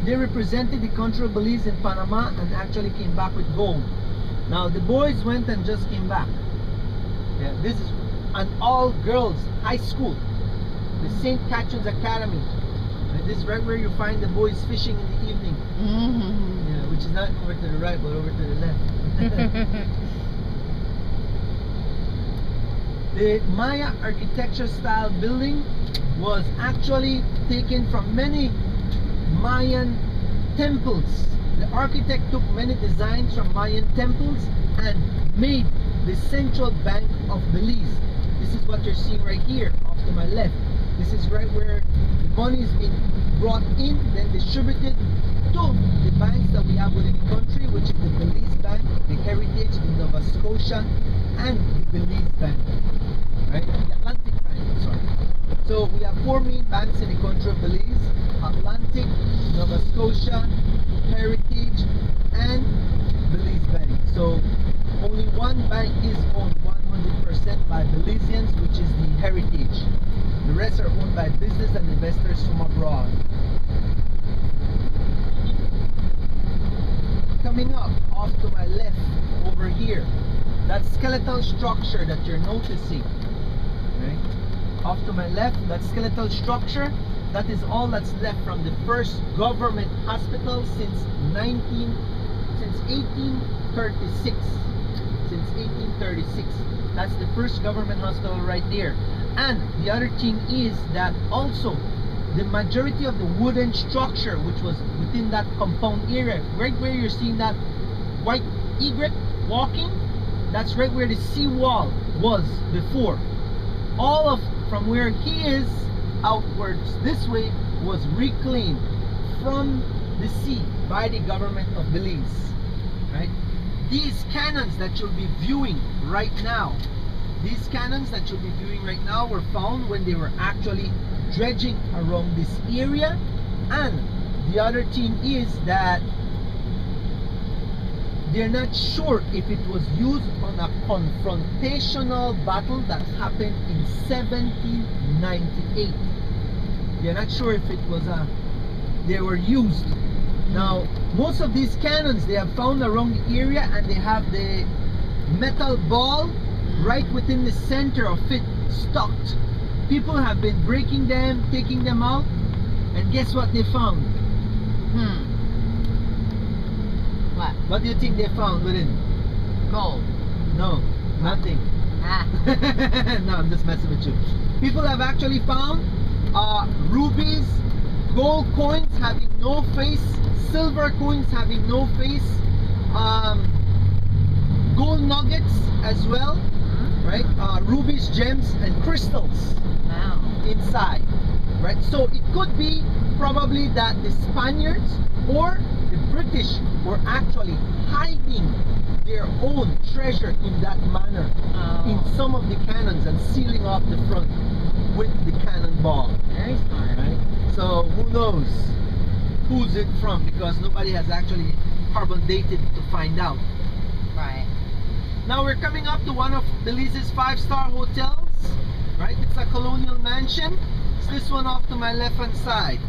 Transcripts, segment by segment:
They represented the country of Belize in Panama and actually came back with gold. Now the boys went and just came back. Yeah, this is an all-girls high school, the St. Catherine's Academy. And this is right where you find the boys fishing in the evening. Yeah, which is not over to the right, but over to the left. The Maya architecture style building was actually taken from many Mayan temples. The architect took many designs from Mayan temples and made the central bank of Belize. This is what you're seeing right here off to my left. This is right where the money is being brought in, then distributed to the banks that we have within the country, which is the Belize Bank, the Heritage, the Nova Scotia, and the Belize Bank. Right? The Atlantic Bank, sorry. So we have 4 main banks in the country of Belize: Atlantic, Nova Scotia, Heritage, and Belize Bank. So only one bank is owned 100% by Belizeans, which is the Heritage. The rest are owned by business and investors from abroad. Coming up off to my left over here, that skeletal structure that you're noticing, right? Off to my left, that skeletal structure, that is all that's left from the first government hospital since 1836. Since 1836. That's the first government hospital right there. And the other thing is that also the majority of the wooden structure which was within that compound area, right where you're seeing that white egret walking, that's right where the seawall was before. All of from where he is outwards this way was reclaimed from the sea by the government of Belize. Right? These cannons that you'll be viewing right now, were found when they were actually dredging around this area. And the other thing is that they're not sure if it was used on a confrontational battle that happened in 1798. They're not sure if it was they were used. Now, most of these cannons they have found around the area, and they have the metal ball right within the center of it stuck. People have been breaking them, taking them out, and guess what they found? What do you think they found within? Gold. No, nothing. No, I'm just messing with you. People have actually found rubies, gold coins having no face, silver coins having no face, gold nuggets as well, right? Rubies, gems, and crystals inside, right? So it could be probably that the Spaniards or the British were actually hiding their own treasure in that manner in some of the cannons and sealing off the front with the cannonball. Very smart. Right? So who knows who's it from, because nobody has actually carbon dated to find out. Right. Now we're coming up to one of Belize's 5-star hotels, right? It's a colonial mansion. It's this one off to my left hand side.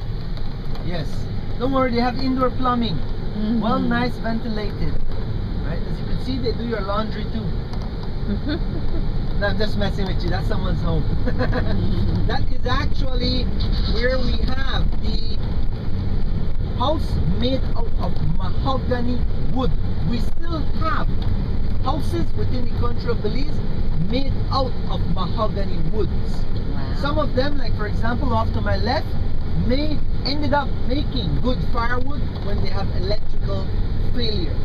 Yes. Don't worry, they have indoor plumbing. Well, nice ventilated. Right? As you can see, they do your laundry too. No, I'm just messing with you. That's someone's home. That is actually where we have the house made out of mahogany wood. We still have houses within the country of Belize made out of mahogany woods. Wow. Some of them, like for example off to my left, ended up making good firewood when they have electrical failure.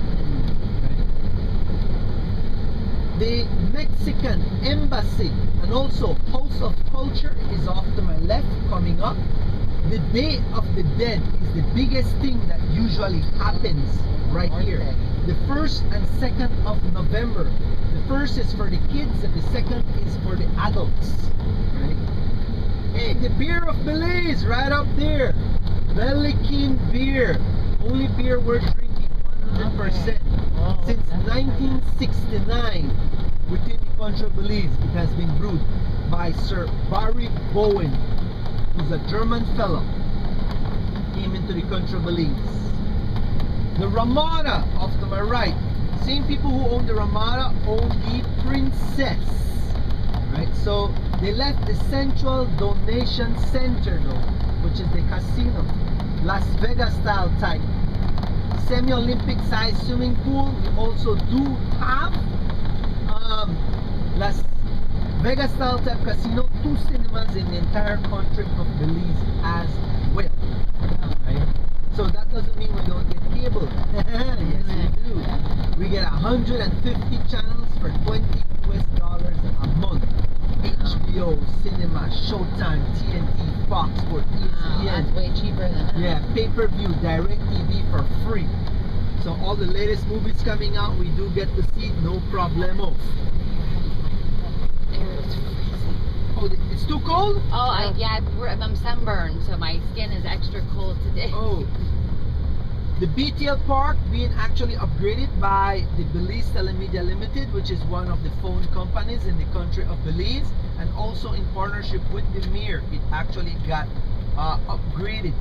The Mexican Embassy and also House of Culture is off to my left coming up. The Day of the Dead is the biggest thing that usually happens right here. The 1st and 2nd of November. The first is for the kids and the second is for the adults. Right? Hey, the beer of Belize right up there. Belikin beer. Only beer worth drinking, 100%. Since 1969 within the country of Belize, it has been brewed by Sir Barry Bowen, who's a German fellow. Came into into the country of Belize. The Ramada off to my right. Same people who own the Ramada own the Princess. Right? So they left the Central Donation Center though, which is the casino. Las Vegas style type. Semi-Olympic size swimming pool. We also do have Las Vegas style type casino, 2 cinemas in the entire country of Belize as well. Right? So that doesn't mean we don't get cable. Yes, we do. We get 150 channels for $20 US a month. HBO, Cinema, Showtime, TNT, Fox Sports, ESPN. That's way cheaper than Yeah, pay-per-view, DirecTV for free. So all the latest movies coming out, we do get to see, no problemo. It's freezing. Oh, it's too cold? Oh, I'm sunburned, so my skin is extra cold today. Oh. The BTL Park being actually upgraded by the Belize Telemedia Limited, which is one of the phone companies in the country of Belize, and also in partnership with the Mir, it actually got upgraded.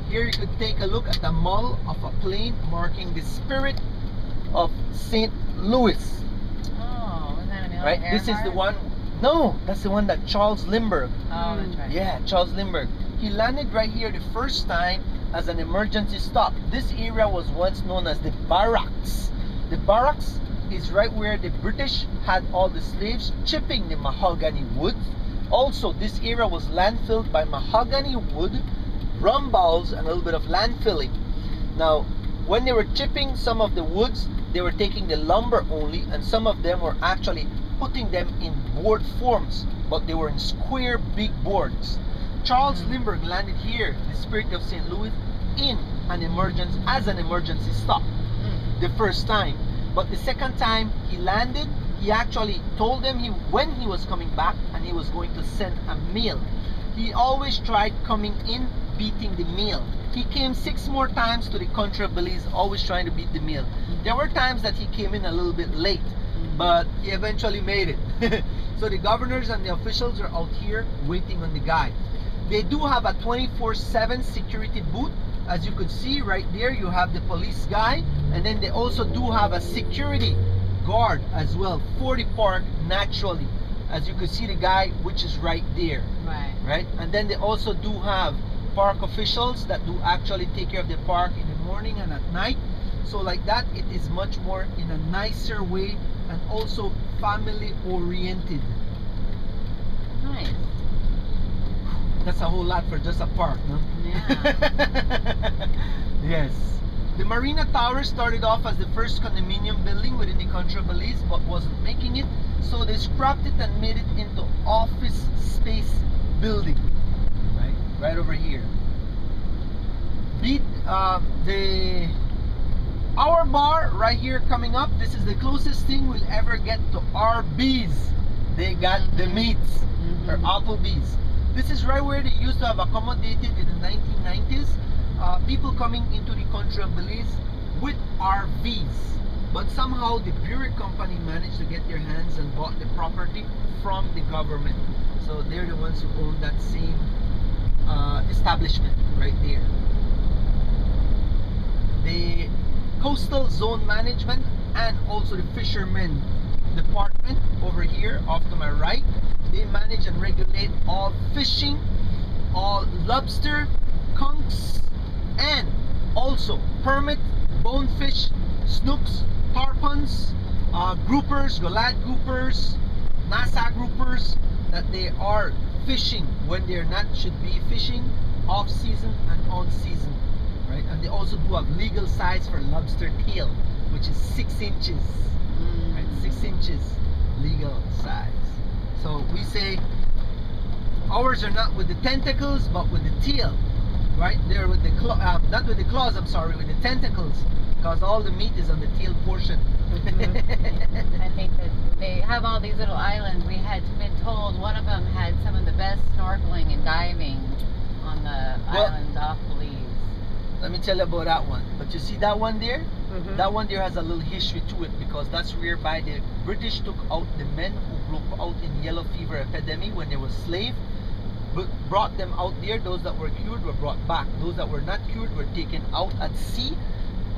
Here you could take a look at the model of a plane marking the spirit of St. Louis. Oh, was that a Right? This is the one. No, that's the one that Charles Lindbergh. Oh, that's right. Yeah, Charles Lindbergh. He landed right here the first time as an emergency stop. This area was once known as the barracks. The barracks is right where the British had all the slaves chipping the mahogany wood. Also, this area was landfilled by mahogany wood, rum barrels, and a little bit of landfilling. Now, when they were chipping some of the woods, they were taking the lumber only, and some of them were actually putting them in board forms, but they were in square big boards. Charles Lindbergh landed here, the spirit of St. Louis, in an emergency, as an emergency stop the first time. But the second time he landed, he actually told them when he was coming back and he was going to send a mail. He always tried coming in beating the mail. He came 6 more times to the country of Belize, always trying to beat the mail. There were times that he came in a little bit late, but he eventually made it. So the governors and the officials are out here waiting on the guy. They do have a 24/7 security booth. As you could see right there, you have the police guy, and then they also do have a security guard as well for the park naturally. As you could see the guy, which is right there. Right? And then they also do have park officials that do actually take care of the park in the morning and at night. So like that, it is much more in a nicer way and also family oriented. Nice. That's a whole lot for just a park, no? Yeah. Yes. The Marina Tower started off as the first condominium building within the country of Belize, but wasn't making it, so they scrapped it and made it into office space building. Right over here. Our bar right here coming up, this is the closest thing we'll ever get to Arby's. They got the meats, or Applebee's. This is right where they used to have accommodated in the 1990s people coming into the country of Belize with RVs. But somehow the brewery company managed to get their hands and bought the property from the government. So they're the ones who own that same establishment right there. The Coastal Zone Management and also the Fishermen Department over here off to my right, they manage and regulate all fishing, all lobster, conchs, and also permit bonefish, snooks, tarpons, groupers, galad groupers, nasa groupers, that they are fishing when they're not should be fishing off season and on season, right? And they also do have legal size for lobster tail, which is 6 inches, right? 6 inches legal size. So we say ours are not with the tentacles, but with the tail, right? They're with the not with the claws. I'm sorry, with the tentacles, because all the meat is on the tail portion. I think that they have all these little islands. We had been told one of them had some of the best snorkeling and diving on the islands off Belize. Let me tell you about that one. But you see that one there? That one there has a little history to it, because that's whereby the British took out the men who broke out in yellow fever epidemic when they were slaves. brought them out there. Those that were cured were brought back. Those that were not cured were taken out at sea,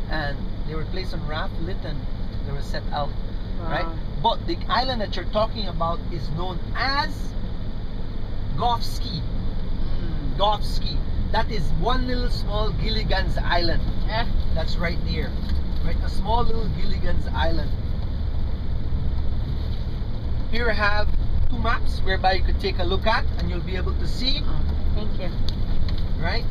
and they were placed on raft, lit, and they were set out. Wow. Right? But the island that you're talking about is known as Gofsky. Gofsky. That is one little small Gilligan's Island. Yeah. That's right there. Right? A small little Gilligan's Island. Here I have two maps whereby you could take a look at and you'll be able to see. Thank you. Right?